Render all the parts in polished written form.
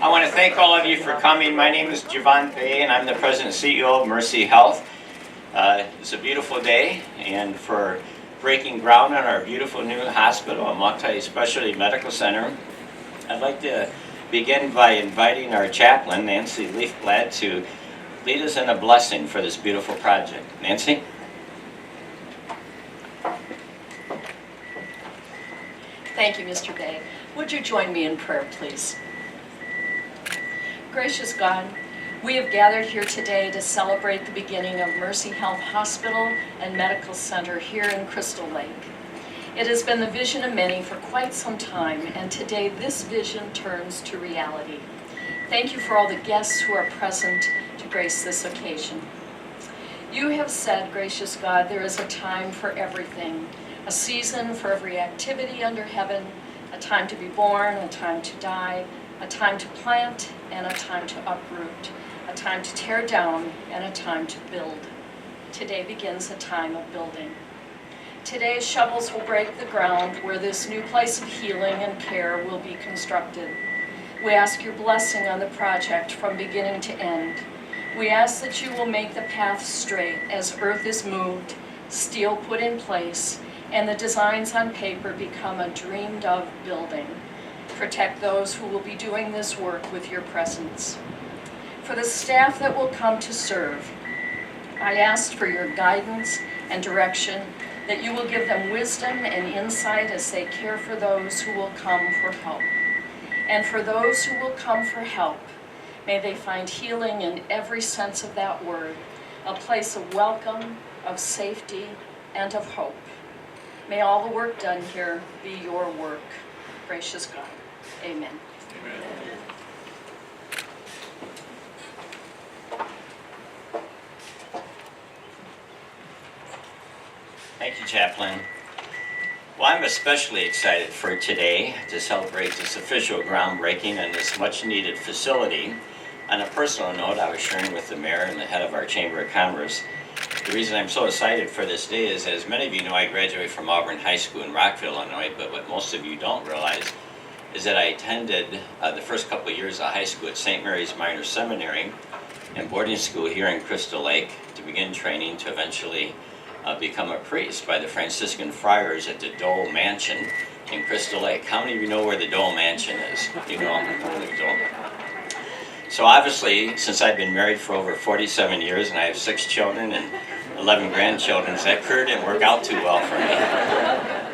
I want to thank all of you for coming. My name is Javon Bay, and I'm the President and CEO of Mercyhealth. It's a beautiful day, and for breaking ground on our beautiful new hospital, a multi-specialty medical center, I'd like to begin by inviting our chaplain, Nancy Leafblad, to lead us in a blessing for this beautiful project. Nancy? Thank you, Mr. Bay. Would you join me in prayer, please? Gracious God, we have gathered here today to celebrate the beginning of Mercyhealth Hospital and Medical Center here in Crystal Lake. It has been the vision of many for quite some time, and today this vision turns to reality. Thank you for all the guests who are present to grace this occasion. You have said, gracious God, there is a time for everything, a season for every activity under heaven, a time to be born, a time to die, a time to plant, and a time to uproot, a time to tear down, and a time to build. Today begins a time of building. Today, shovels will break the ground where this new place of healing and care will be constructed. We ask your blessing on the project from beginning to end. We ask that you will make the path straight as earth is moved, steel put in place, and the designs on paper become a dreamed of building. Protect those who will be doing this work with your presence. For the staff that will come to serve, I ask for your guidance and direction, that you will give them wisdom and insight as they care for those who will come for help. And for those who will come for help, may they find healing in every sense of that word, a place of welcome, of safety, and of hope. May all the work done here be your work. Gracious God. Amen. Amen. Thank you, Chaplain. Well, I'm especially excited for today to celebrate this official groundbreaking on this much-needed facility. On a personal note, I was sharing with the mayor and the head of our Chamber of Commerce. The reason I'm so excited for this day is, as many of you know, I graduated from Auburn High School in Rockville, Illinois, but what most of you don't realize is that I attended the first couple of years of high school at St. Mary's Minor Seminary and boarding school here in Crystal Lake to begin training to eventually become a priest by the Franciscan friars at the Dole Mansion in Crystal Lake. How many of you know where the Dole Mansion is? You know the Dole. So obviously, since I've been married for over 47 years and I have 6 children and 11 grandchildren, that career didn't work out too well for me.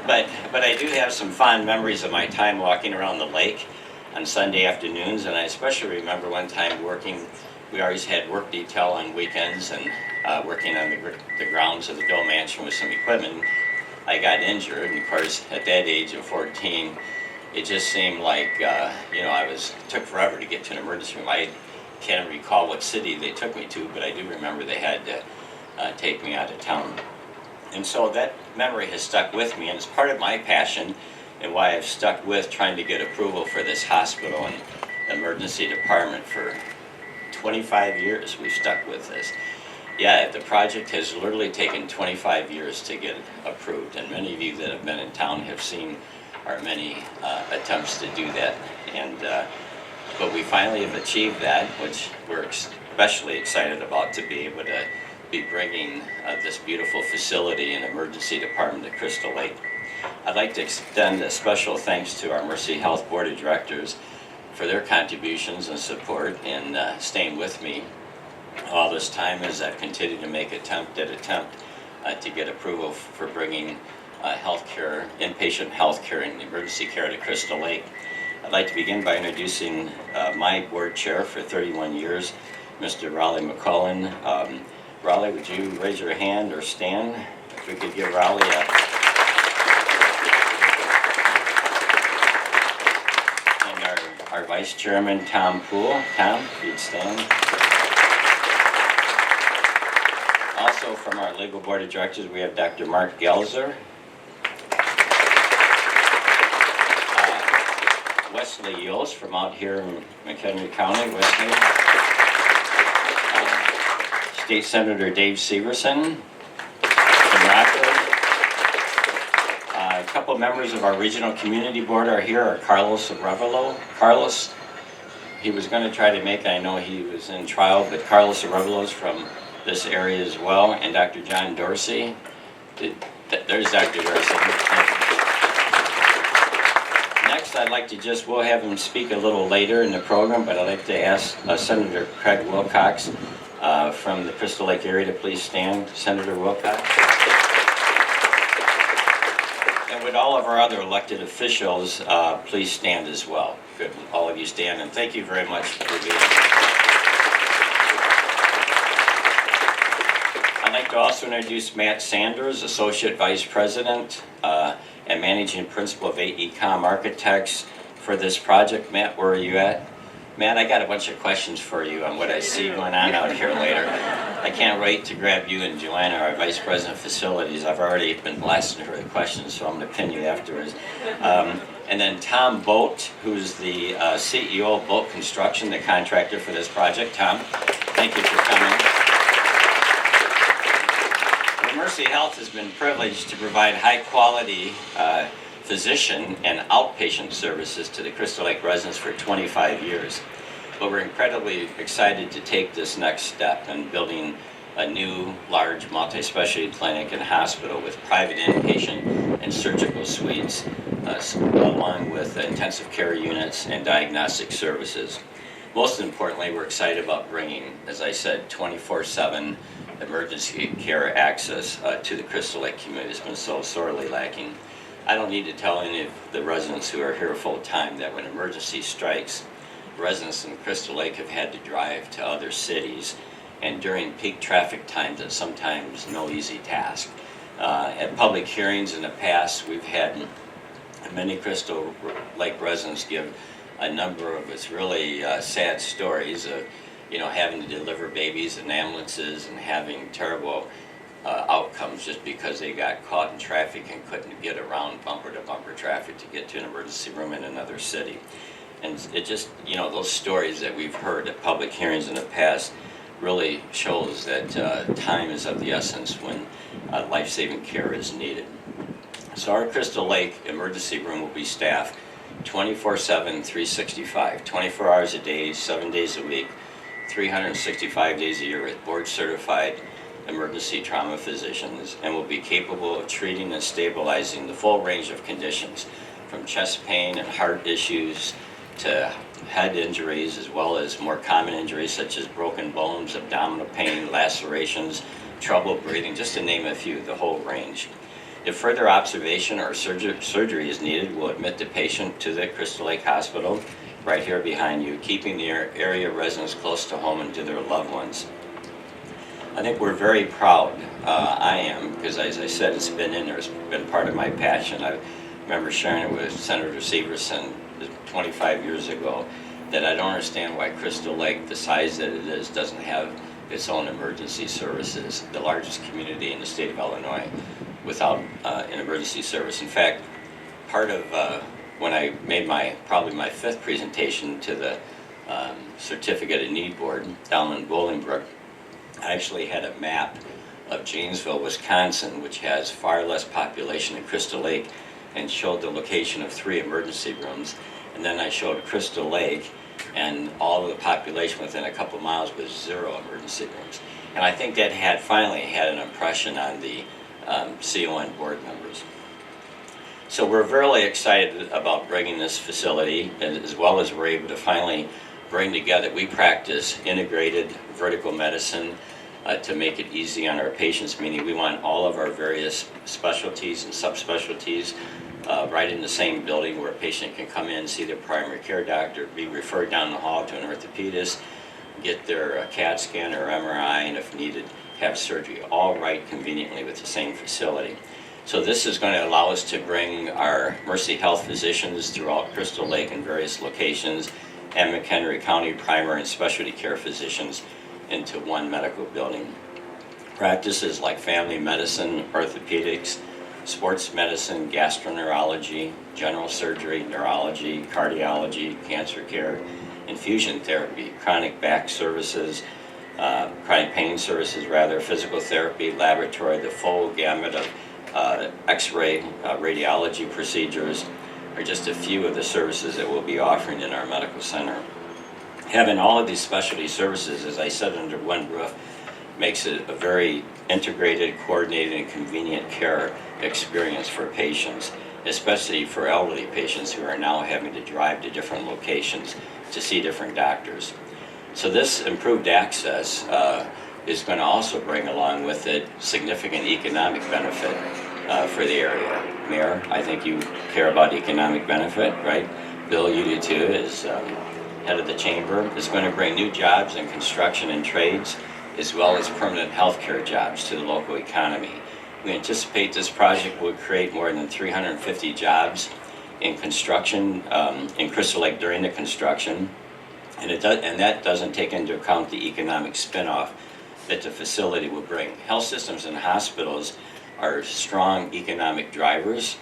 But I do have some fond memories of my time walking around the lake on Sunday afternoons, and I especially remember one time we always had work detail on weekends and working on the grounds of the Dole Mansion with some equipment. I got injured, and of course, at that age of 14, it just seemed like, it took forever to get to an emergency room. I can't recall what city they took me to, but I do remember they had to take me out of town. And so that memory has stuck with me, and it's part of my passion and why I've stuck with trying to get approval for this hospital and emergency department for 25 years. We've stuck with this. Yeah, the project has literally taken 25 years to get approved, and many of you that have been in town have seen our many attempts to do that. But we finally have achieved that, which we're especially excited about, to be able to be bringing this beautiful facility and emergency department to Crystal Lake. I'd like to extend a special thanks to our Mercyhealth Board of Directors for their contributions and support and staying with me all this time as I've continued to make attempt to get approval for bringing healthcare, inpatient healthcare and emergency care to Crystal Lake. I'd like to begin by introducing my board chair for 31 years, Mr. Raleigh McCullen. Raleigh, would you raise your hand or stand? If we could give Raleigh a... And our Vice Chairman, Tom Poole. Tom, if you'd stand. Also from our Legal Board of Directors, we have Dr. Mark Gelzer. Wesley Yost from out here in McHenry County, Wesley. State Senator Dave Severson from Rockford. A couple members of our Regional Community Board are here, are Carlos Arevalo. Carlos, he was going to try to make, I know he was in trial, but Carlos Arevelos from this area as well, and Dr. John Dorsey. There's Dr. Dorsey. Next, I'd like to we'll have him speak a little later in the program, but I'd like to ask Senator Craig Wilcox from the Crystal Lake area to please stand. Senator Wilcox. And would all of our other elected officials please stand as well. Good, all of you stand, and thank you very much for being here. I'd like to also introduce Matt Sanders, Associate Vice President and Managing Principal of AECom Architects for this project. Matt, where are you at? Matt, I got a bunch of questions for you on what I see going on out here later. I can't wait to grab you and Joanna, our Vice President of Facilities. I've already been blasting her with questions, so I'm going to pin you afterwards. And then Tom Boat, who's the CEO of Boat Construction, the contractor for this project. Tom, thank you for coming. Mercyhealth has been privileged to provide high-quality physician and outpatient services to the Crystal Lake residents for 25 years. But we're incredibly excited to take this next step in building a new, large, multi-specialty clinic and hospital with private inpatient and surgical suites, along with intensive care units and diagnostic services. Most importantly, we're excited about bringing, as I said, 24/7 emergency care access to the Crystal Lake community. It's been so sorely lacking. I don't need to tell any of the residents who are here full time that when emergency strikes, residents in Crystal Lake have had to drive to other cities, and during peak traffic times, it's sometimes no easy task. At public hearings in the past, we've had many Crystal Lake residents give a number of its really sad stories of having to deliver babies in ambulances and having terrible outcomes just because they got caught in traffic and couldn't get around bumper to bumper traffic to get to an emergency room in another city. And it just, those stories that we've heard at public hearings in the past really shows that time is of the essence when life-saving care is needed. So our Crystal Lake emergency room will be staffed 24/7, 365, 24 hours a day, 7 days a week, 365 days a year with board-certified emergency trauma physicians, and will be capable of treating and stabilizing the full range of conditions, from chest pain and heart issues to head injuries, as well as more common injuries such as broken bones, abdominal pain, lacerations, trouble breathing, just to name a few, the whole range. If further observation or surgery is needed, we'll admit the patient to the Crystal Lake Hospital right here behind you, keeping the area residents close to home and to their loved ones. I think we're very proud, I am, because as I said, it's been part of my passion. I remember sharing it with Senator Severson 25 years ago, that I don't understand why Crystal Lake, the size that it is, doesn't have its own emergency services, the largest community in the state of Illinois, without an emergency service. In fact, part of when I made probably my fifth presentation to the Certificate of Need Board down in Bolingbrook, I actually had a map of Janesville, Wisconsin, which has far less population than Crystal Lake, and showed the location of 3 emergency rooms. And then I showed Crystal Lake, and all of the population within a couple miles was 0 emergency rooms. And I think that finally had an impression on the CON board members. So we're really excited about bringing this facility, as well as we're able to finally bring together. We practice integrated vertical medicine to make it easy on our patients, meaning we want all of our various specialties and subspecialties right in the same building, where a patient can come in, see their primary care doctor, be referred down the hall to an orthopedist, get their CAT scan or MRI, and if needed, have surgery, all right conveniently with the same facility. So this is going to allow us to bring our Mercyhealth physicians throughout Crystal Lake in various locations, and McHenry County primary and specialty care physicians into one medical building. Practices like family medicine, orthopedics, sports medicine, gastroenterology, general surgery, neurology, cardiology, cancer care, infusion therapy, chronic back services, chronic pain services rather, physical therapy, laboratory, the full gamut of X-ray, radiology procedures are just a few of the services that we'll be offering in our medical center. Having all of these specialty services, as I said, under one roof makes it a very integrated, coordinated, and convenient care experience for patients, especially for elderly patients who are now having to drive to different locations to see different doctors. So this improved access is going to also bring along with it significant economic benefit for the area. Mayor, I think you care about economic benefit, right? Bill, you do too, as head of the chamber. It's going to bring new jobs in construction and trades, as well as permanent healthcare jobs to the local economy. We anticipate this project will create more than 350 jobs in construction in Crystal Lake during the construction, and that doesn't take into account the economic spinoff that the facility will bring. Health systems and hospitals are strong economic drivers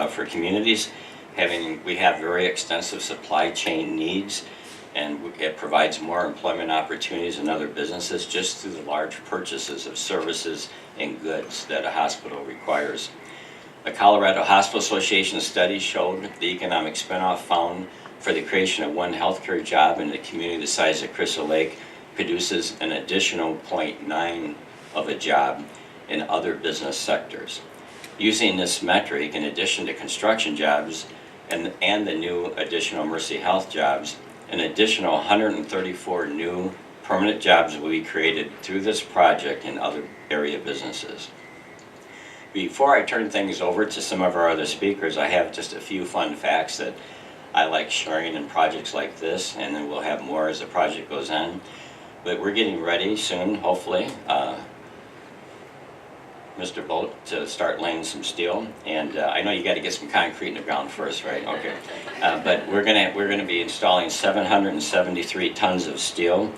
for communities. We have very extensive supply chain needs, and it provides more employment opportunities in other businesses just through the large purchases of services and goods that a hospital requires. The Colorado Hospital Association study showed the economic spinoff found for the creation of one healthcare job in a community the size of Crystal Lake produces an additional 0.9 of a job in other business sectors. Using this metric, in addition to construction jobs and the new additional Mercyhealth jobs, an additional 134 new permanent jobs will be created through this project in other area businesses. Before I turn things over to some of our other speakers, I have just a few fun facts that I like sharing in projects like this, and then we'll have more as the project goes on. But we're getting ready soon, hopefully, Mr. Bolt, to start laying some steel. And I know you got to get some concrete in the ground first, right? Okay. But we're gonna be installing 773 tons of steel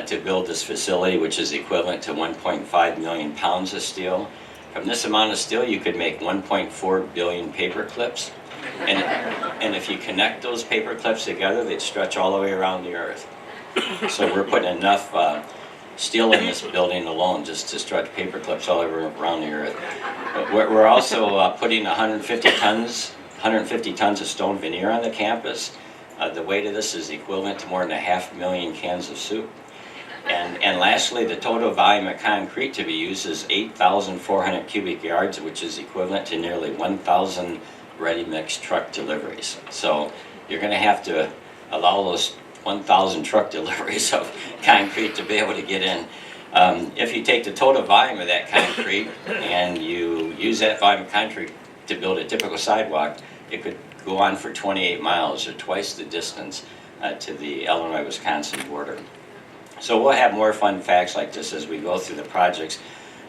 to build this facility, which is equivalent to 1.5 million pounds of steel. From this amount of steel, you could make 1.4 billion paper clips. And if you connect those paper clips together, they'd stretch all the way around the earth. So we're putting enough steel in this building alone just to stretch paper clips all over around the earth. But we're also putting 150 tons of stone veneer on the campus. The weight of this is equivalent to more than 500,000 cans of soup. And lastly, the total volume of concrete to be used is 8,400 cubic yards, which is equivalent to nearly 1,000 ready-mix truck deliveries. So you're going to have to allow those 1,000 truck deliveries of concrete to be able to get in. If you take the total volume of that concrete and you use that volume of concrete to build a typical sidewalk, it could go on for 28 miles, or twice the distance to the Illinois-Wisconsin border. So we'll have more fun facts like this as we go through the projects.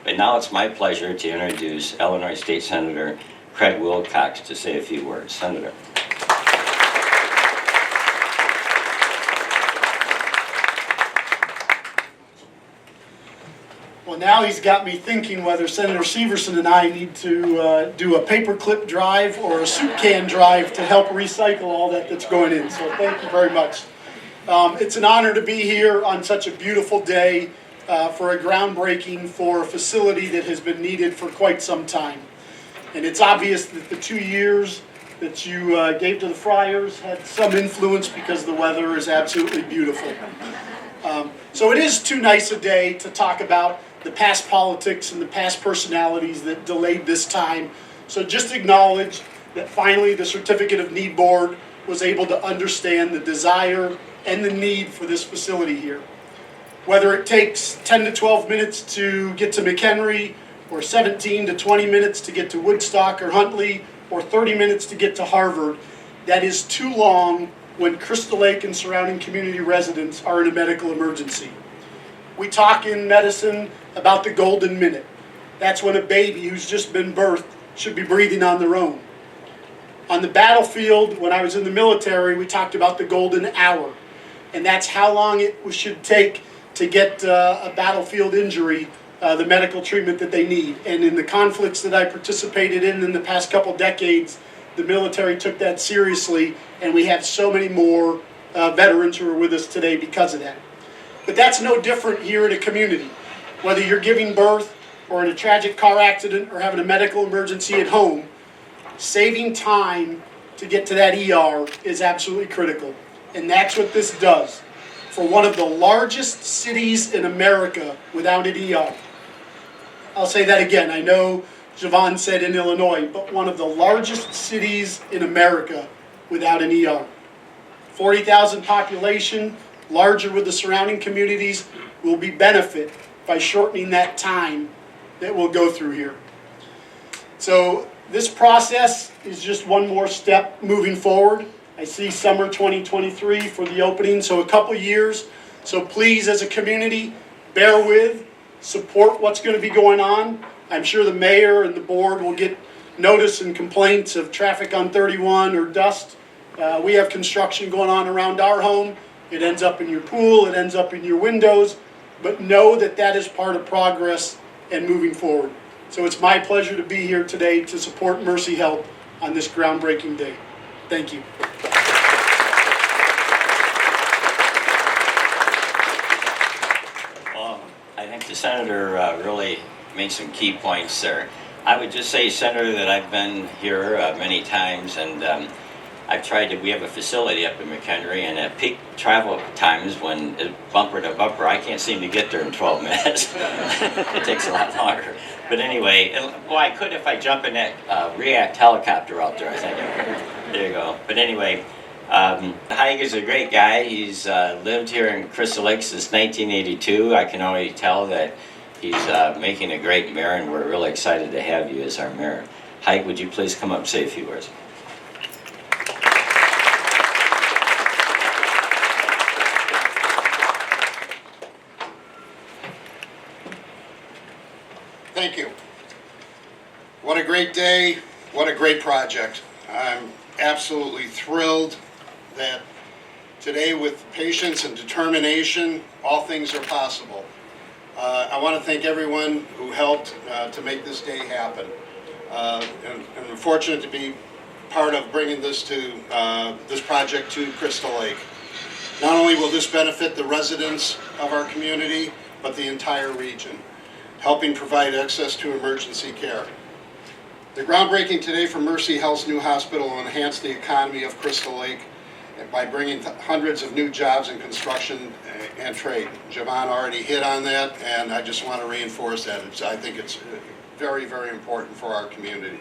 But now it's my pleasure to introduce Illinois State Senator Craig Wilcox to say a few words. Senator. Well, now he's got me thinking whether Senator Severson and I need to do a paperclip drive or a soup can drive to help recycle all that's going in. So thank you very much. It's an honor to be here on such a beautiful day for a groundbreaking for a facility that has been needed for quite some time. And it's obvious that the 2 years that you gave to the Friars had some influence because the weather is absolutely beautiful. So it is too nice a day to talk about the past politics and the past personalities that delayed this time. So just acknowledge that finally the Certificate of Need Board was able to understand the desire and the need for this facility here. Whether it takes 10 to 12 minutes to get to McHenry, or 17 to 20 minutes to get to Woodstock or Huntley, or 30 minutes to get to Harvard, that is too long when Crystal Lake and surrounding community residents are in a medical emergency. We talk in medicine about the golden minute. That's when a baby who's just been birthed should be breathing on their own. On the battlefield, when I was in the military, we talked about the golden hour. And that's how long it should take to get a battlefield injury the medical treatment that they need. And in the conflicts that I participated in the past couple decades, the military took that seriously, and we have so many more veterans who are with us today because of that. But that's no different here in a community. Whether you're giving birth or in a tragic car accident or having a medical emergency at home, saving time to get to that ER is absolutely critical. And that's what this does. for one of the largest cities in America without an ER. I'll say that again. I know Javon said in Illinois, but one of the largest cities in America without an ER. 40,000 population, larger with the surrounding communities, will be benefit by shortening that time that we'll go through here. So this process is just one more step moving forward. I see summer 2023 for the opening, so a couple years. So please, as a community, bear with, support what's going to be going on. I'm sure the mayor and the board will get notice and complaints of traffic on 31 or dust. We have construction going on around our home. It ends up in your pool, it ends up in your windows, but know that that is part of progress and moving forward. So it's my pleasure to be here today to support Mercyhealth on this groundbreaking day. Thank you. I think the senator really made some key points there. I would just say, Senator, that I've been here many times, and I've tried to, we have a facility up in McHenry, and at peak travel times when it's bumper to bumper, I can't seem to get there in 12 minutes. It takes a lot longer. But anyway, well, I could if I jump in that React helicopter out there, I think. There you go. But anyway, Haig is a great guy. He's lived here in Crystal Lake since 1982. I can already tell that he's making a great mayor, and we're really excited to have you as our mayor. Haig, would you please come up and say a few words? Thank you. What a great day, what a great project. I'm absolutely thrilled that today, with patience and determination, all things are possible. I want to thank everyone who helped to make this day happen. And I'm fortunate to be part of bringing this project to Crystal Lake. Not only will this benefit the residents of our community, but the entire region, helping provide access to emergency care. The groundbreaking today for Mercyhealth's new hospital will enhance the economy of Crystal Lake by bringing hundreds of new jobs in construction and trade. Javon already hit on that, and I just want to reinforce that. I think it's very, very important for our community.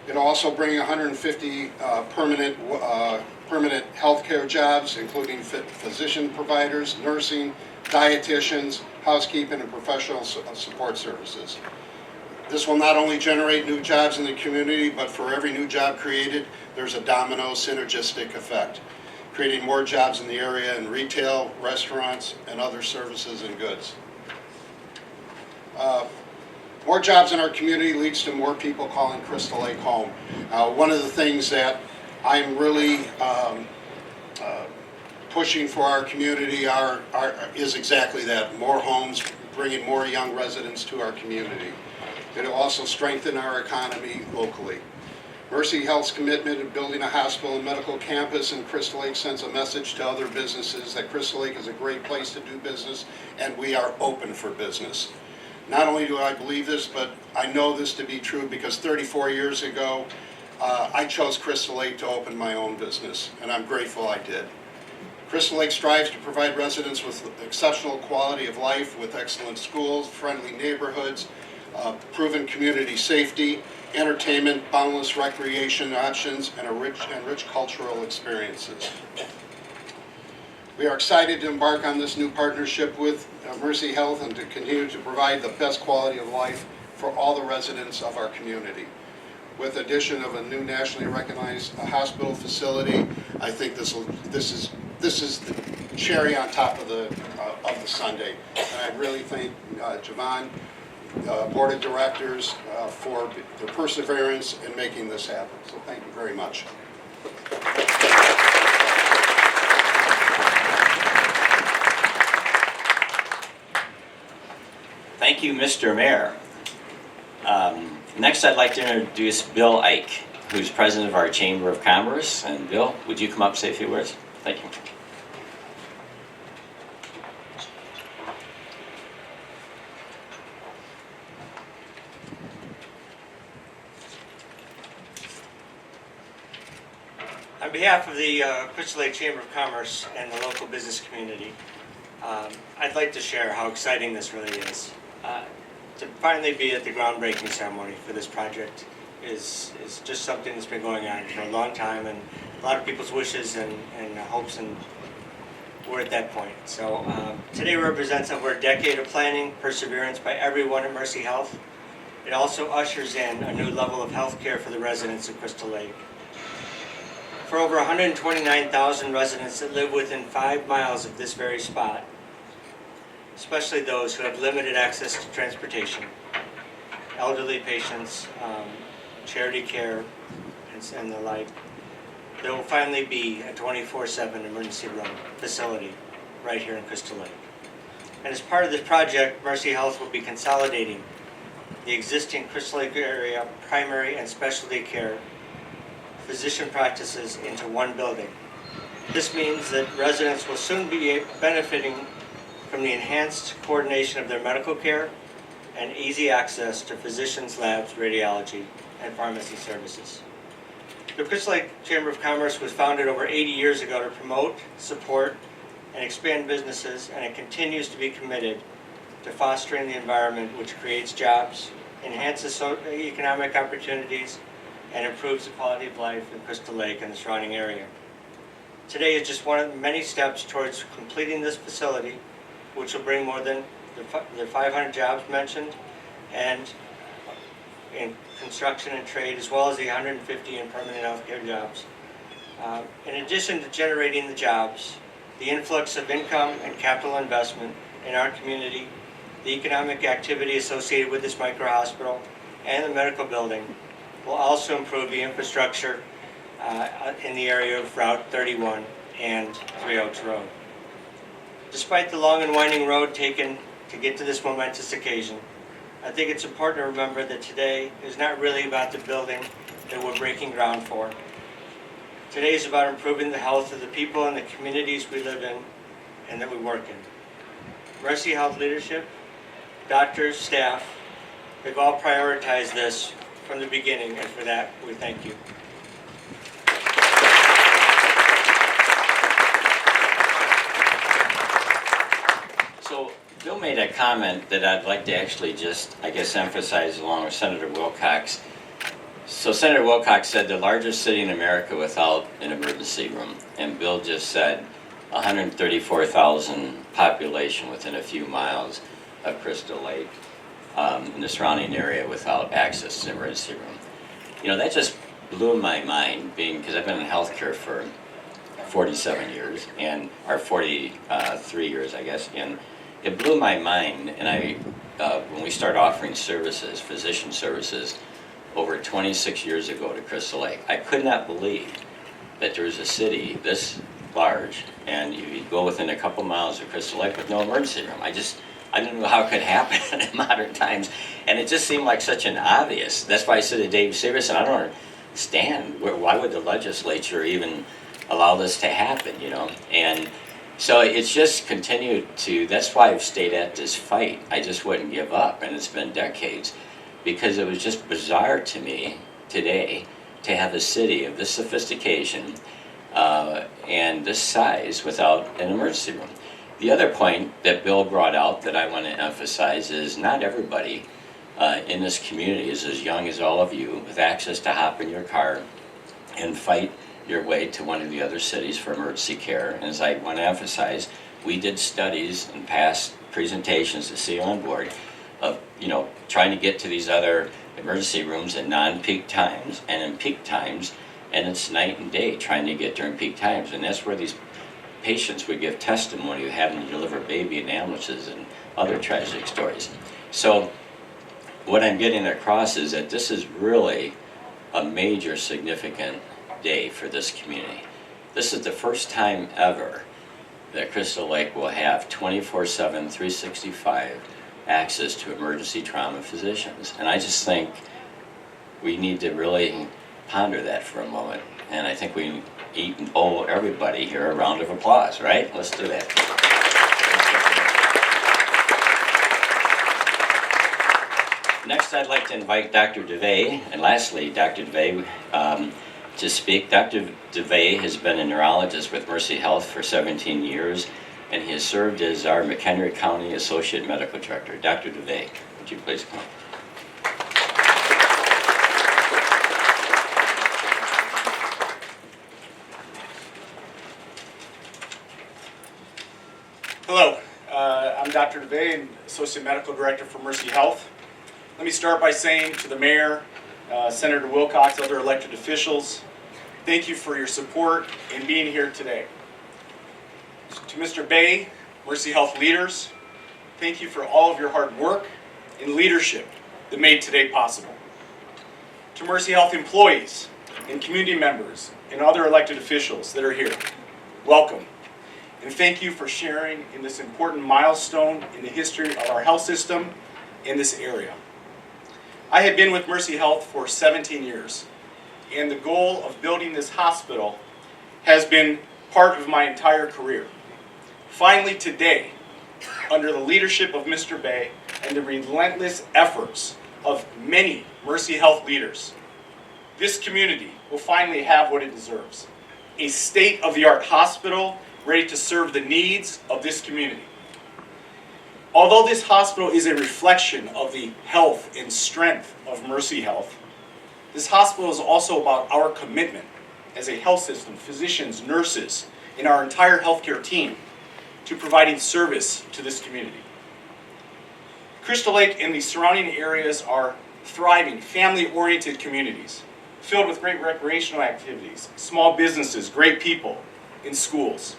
It'll also bring 150 permanent healthcare jobs, including physician providers, nursing, dietitians, housekeeping, and professional support services. This will not only generate new jobs in the community, but for every new job created, there's a domino synergistic effect, creating more jobs in the area in retail, restaurants, and other services and goods. More jobs in our community leads to more people calling Crystal Lake home. One of the things that I'm really pushing for our community is exactly that, more homes, bringing more young residents to our community. It'll also strengthen our economy locally. Mercyhealth's commitment to building a hospital and medical campus in Crystal Lake sends a message to other businesses that Crystal Lake is a great place to do business, and we are open for business. Not only do I believe this, but I know this to be true because 34 years ago, I chose Crystal Lake to open my own business, and I'm grateful I did. Crystal Lake strives to provide residents with exceptional quality of life, with excellent schools, friendly neighborhoods, proven community safety, entertainment, boundless recreation options, and rich cultural experiences. We are excited to embark on this new partnership with Mercyhealth and to continue to provide the best quality of life for all the residents of our community. With the addition of a new nationally recognized hospital facility, I think this is the cherry on top of the sundae. And I really thank Javon, Board of Directors, for their perseverance in making this happen. So thank you very much. Thank you, Mr. Mayor. Next, I'd like to introduce Bill Ike, who's president of our Chamber of Commerce. And Bill, would you come up and say a few words? Thank you. On behalf of the Crystal Lake Chamber of Commerce and the local business community, I'd like to share how exciting this really is. To finally be at the groundbreaking ceremony for this project is just something that's been going on for a long time, and a lot of people's wishes and hopes, and we're at that point. So today represents over a decade of planning, perseverance by everyone at Mercyhealth. It also ushers in a new level of health care for the residents of Crystal Lake. For over 129,000 residents that live within 5 miles of this very spot, especially those who have limited access to transportation, elderly patients, charity care, and the like, there will finally be a 24/7 emergency room facility right here in Crystal Lake. And as part of this project, Mercyhealth will be consolidating the existing Crystal Lake area primary and specialty care physician practices into one building. This means that residents will soon be benefiting from the enhanced coordination of their medical care and easy access to physicians, labs, radiology, and pharmacy services. The Crystal Lake Chamber of Commerce was founded over 80 years ago to promote, support, and expand businesses, and it continues to be committed to fostering the environment which creates jobs, enhances economic opportunities, and improves the quality of life in Crystal Lake and the surrounding area. Today is just one of the many steps towards completing this facility, which will bring more than the 500 jobs mentioned, and in construction and trade, as well as the 150 in permanent healthcare jobs. In addition to generating the jobs, the influx of income and capital investment in our community, the economic activity associated with this micro-hospital, and the medical building will also improve the infrastructure in the area of Route 31 and Three Oaks Road. Despite the long and winding road taken to get to this momentous occasion, I think it's important to remember that today is not really about the building that we're breaking ground for. Today is about improving the health of the people and the communities we live in and that we work in. Mercyhealth leadership, doctors, staff, they've all prioritized this from the beginning, and for that, we thank you. So Bill made a comment that I'd like to actually just, I guess, emphasize along with Senator Wilcox. So Senator Wilcox said the largest city in America without an emergency room, and Bill just said 134,000 population within a few miles of Crystal Lake in the surrounding area without access to an emergency room. You know, that just blew my mind, being because I've been in healthcare for 47 years, or 43 years, I guess, and it blew my mind. And when we started offering services, physician services, over 26 years ago to Crystal Lake, I could not believe that there was a city this large, and you'd go within a couple miles of Crystal Lake with no emergency room. I didn't know how it could happen in modern times, and it just seemed like such an obvious. That's why I said to Dave Severson, I don't understand, why would the legislature even allow this to happen, you know? And so it's just continued to, that's why I've stayed at this fight. I just wouldn't give up, and it's been decades, because it was just bizarre to me today to have a city of this sophistication and this size without an emergency room. The other point that Bill brought out that I want to emphasize is not everybody in this community is as young as all of you with access to hop in your car and fight your way to one of the other cities for emergency care. And as I want to emphasize, we did studies and past presentations to see on board of, you know, trying to get to these other emergency rooms in non-peak times and in peak times, and it's night and day trying to get during peak times. And that's where these patients would give testimony of having to deliver baby in ambulances and other tragic stories. So what I'm getting across is that this is really a major significant day for this community. This is the first time ever that Crystal Lake will have 24/7, 365 access to emergency trauma physicians. And I just think we need to really ponder that for a moment. And I think we owe everybody here a round of applause, right? Let's do that. Next, I'd like to invite Dr. DeVay, and lastly, Dr. DeVay, to speak. Dr. DeVay has been a neurologist with Mercyhealth for 17 years, and he has served as our McHenry County Associate Medical Director. Dr. DeVay, would you please come? Hello, I'm Dr. DeVay, and Associate Medical Director for Mercyhealth. Let me start by saying to the Mayor, Senator Wilcox, other elected officials, thank you for your support in being here today. To Mr. Bay, Mercyhealth leaders, thank you for all of your hard work and leadership that made today possible. To Mercyhealth employees and community members and other elected officials that are here, welcome. And thank you for sharing in this important milestone in the history of our health system in this area. I have been with Mercyhealth for 17 years, and the goal of building this hospital has been part of my entire career. Finally today, under the leadership of Mr. Bay and the relentless efforts of many Mercyhealth leaders, this community will finally have what it deserves: a state-of-the-art hospital ready to serve the needs of this community. Although this hospital is a reflection of the health and strength of Mercyhealth, this hospital is also about our commitment as a health system, physicians, nurses, and our entire healthcare team to providing service to this community. Crystal Lake and the surrounding areas are thriving, family-oriented communities filled with great recreational activities, small businesses, great people, and schools.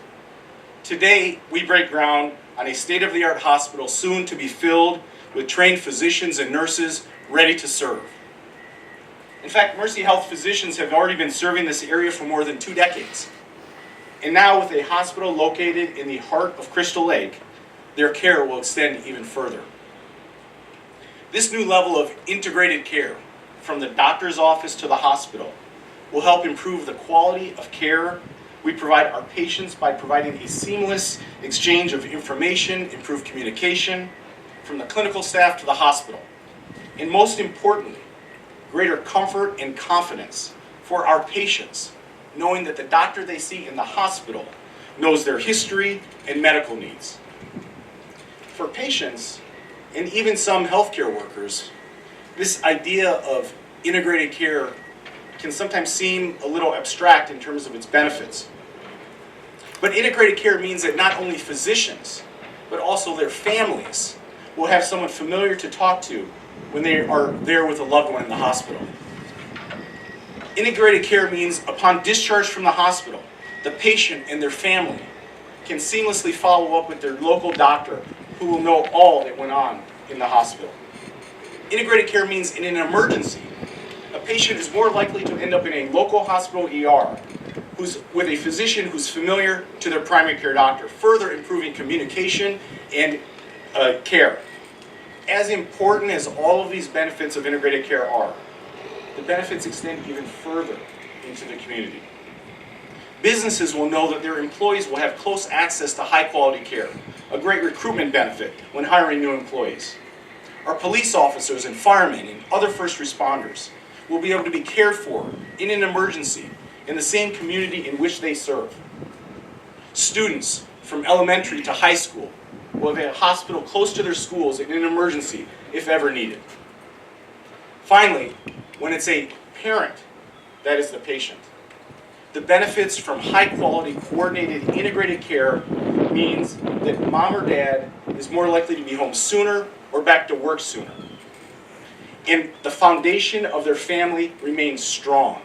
Today, we break ground on a state-of-the-art hospital soon to be filled with trained physicians and nurses ready to serve. In fact, Mercyhealth physicians have already been serving this area for more than 2 decades. And now, with a hospital located in the heart of Crystal Lake, their care will extend even further. This new level of integrated care, from the doctor's office to the hospital, will help improve the quality of care we provide our patients by providing a seamless exchange of information, improved communication from the clinical staff to the hospital. And most importantly, greater comfort and confidence for our patients, knowing that the doctor they see in the hospital knows their history and medical needs. For patients, and even some healthcare workers, this idea of integrated care can sometimes seem a little abstract in terms of its benefits. But integrated care means that not only physicians, but also their families will have someone familiar to talk to when they are there with a loved one in the hospital. Integrated care means upon discharge from the hospital, the patient and their family can seamlessly follow up with their local doctor who will know all that went on in the hospital. Integrated care means in an emergency, a patient is more likely to end up in a local hospital ER who's with a physician who's familiar to their primary care doctor, further improving communication and care. As important as all of these benefits of integrated care are, the benefits extend even further into the community. Businesses will know that their employees will have close access to high quality care, a great recruitment benefit when hiring new employees. Our police officers and firemen and other first responders will be able to be cared for in an emergency in the same community in which they serve. Students from elementary to high school will have a hospital close to their schools in an emergency if ever needed. Finally, when it's a parent that is the patient, the benefits from high quality, coordinated, integrated care means that mom or dad is more likely to be home sooner or back to work sooner. And the foundation of their family remains strong.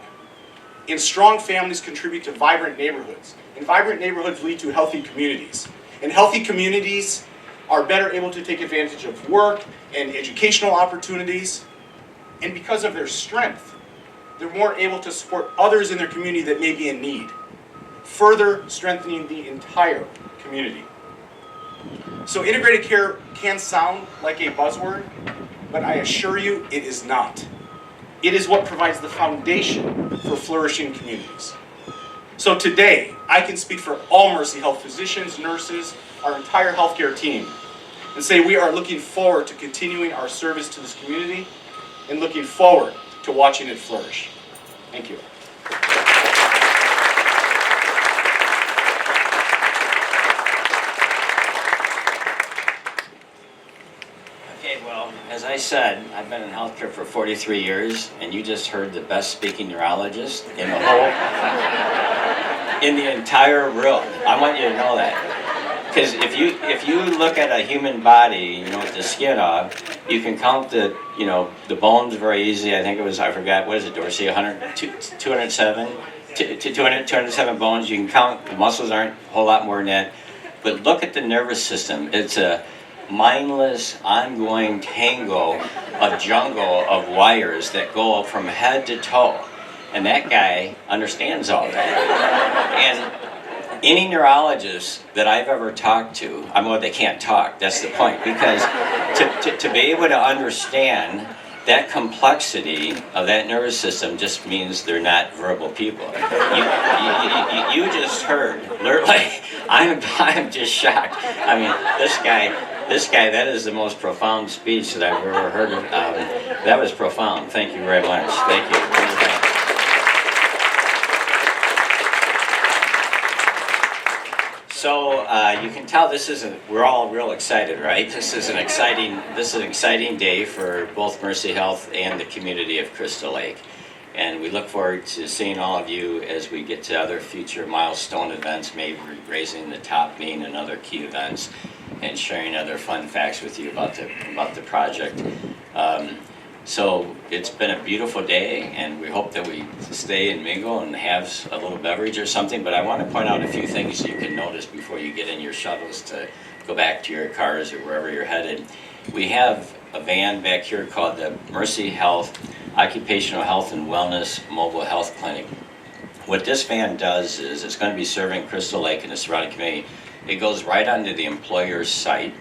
And strong families contribute to vibrant neighborhoods. And vibrant neighborhoods lead to healthy communities. And healthy communities are better able to take advantage of work and educational opportunities. And because of their strength, they're more able to support others in their community that may be in need, further strengthening the entire community. So integrated care can sound like a buzzword, but I assure you it is not. It is what provides the foundation for flourishing communities. So today, I can speak for all Mercyhealth physicians, nurses, our entire healthcare team, and say we are looking forward to continuing our service to this community and looking forward to watching it flourish. Thank you. as I said, I've been in healthcare for 43 years, and you just heard the best speaking neurologist in the whole, in the entire world. I want you to know that. Because if you look at a human body, you know, with the skin off, you can count the bones very easy. I think it was, I forgot, what is it, Dorsey, 207? 207 bones. You can count, the muscles aren't a whole lot more than that. But look at the nervous system. It's a mindless, ongoing tango, a jungle of wires that go from head to toe. And that guy understands all that. And any neurologist that I've ever talked to, well, they can't talk, that's the point, because to be able to understand that complexity of that nervous system just means they're not verbal people. You just heard, like, I'm just shocked. I mean, this guy, that is the most profound speech that I've ever heard of. That was profound. Thank you very much. Thank you. So you can tell we're all real excited, right? This is an exciting day for both Mercyhealth and the community of Crystal Lake. And we look forward to seeing all of you as we get to other future milestone events, maybe raising the top bean and other key events, and sharing other fun facts with you about the project. So it's been a beautiful day, and we hope that we stay and mingle and have a little beverage or something. But I want to point out a few things you can notice before you get in your shuttles to go back to your cars or wherever you're headed. We have a van back here called the Mercyhealth Occupational Health and Wellness Mobile Health Clinic. What this van does is it's going to be serving Crystal Lake and the surrounding community. It goes right onto the employer's site.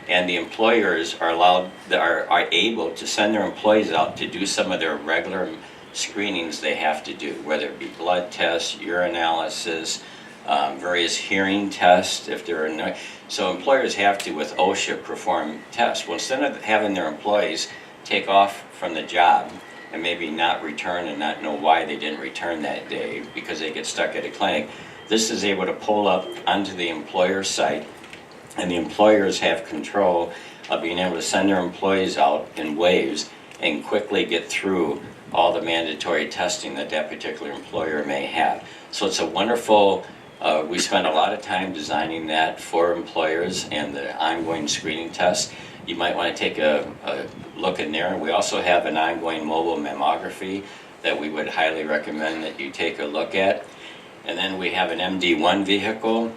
And the employers are able to send their employees out to do some of their regular screenings they have to do, whether it be blood tests, urinalysis, various hearing tests, if there are so employers have to, with OSHA, perform tests. Well, instead of having their employees take off from the job and maybe not return and not know why they didn't return that day because they get stuck at a clinic, this is able to pull up onto the employer site. And the employers have control of being able to send their employees out in waves and quickly get through all the mandatory testing that particular employer may have. So it's a wonderful, we spend a lot of time designing that for employers and the ongoing screening tests. You might want to take a look in there. We also have an ongoing mobile mammography that we would highly recommend that you take a look at. And then we have an MD1 vehicle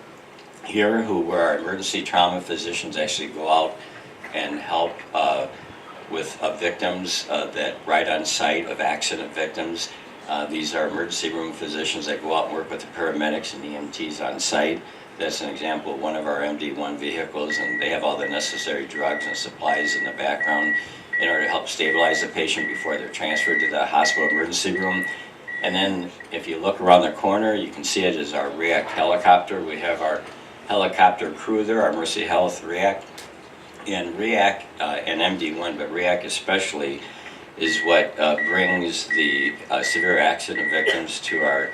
here where our emergency trauma physicians actually go out and help with victims that right on site of accident victims. These are emergency room physicians that go out and work with the paramedics and EMTs on site. That's an example of one of our MD1 vehicles, and they have all the necessary drugs and supplies in the background in order to help stabilize the patient before they're transferred to the hospital emergency room. And then if you look around the corner, you can see it as our REACT helicopter. We have our helicopter crew there, our Mercyhealth REACT. And REACT and MD1, but REACT especially, is what brings the severe accident victims to our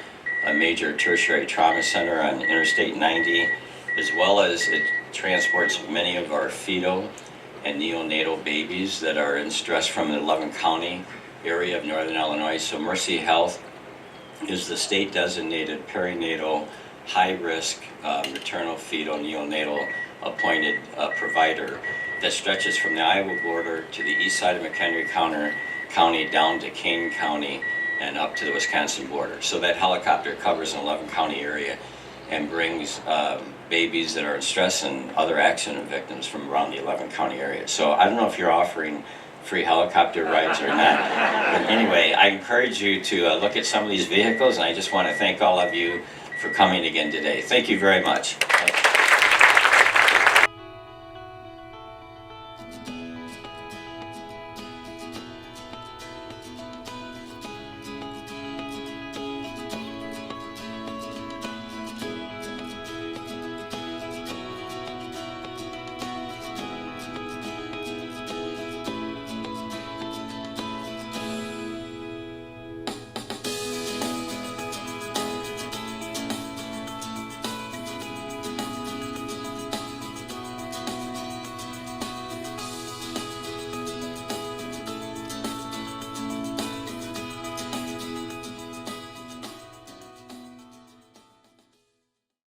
major tertiary trauma center on Interstate 90, as well as it transports many of our fetal and neonatal babies that are in stress from the 11 county area of Northern Illinois. So Mercyhealth is the state designated perinatal high-risk maternal, fetal, neonatal appointed provider that stretches from the Iowa border to the east side of McHenry County down to Kane County and up to the Wisconsin border. So that helicopter covers an 11 county area and brings babies that are in stress and other accident victims from around the 11 county area. So I don't know if you're offering free helicopter rides or not. But anyway, I encourage you to look at some of these vehicles, and I just want to thank all of you for coming again today. Thank you very much. Thank you.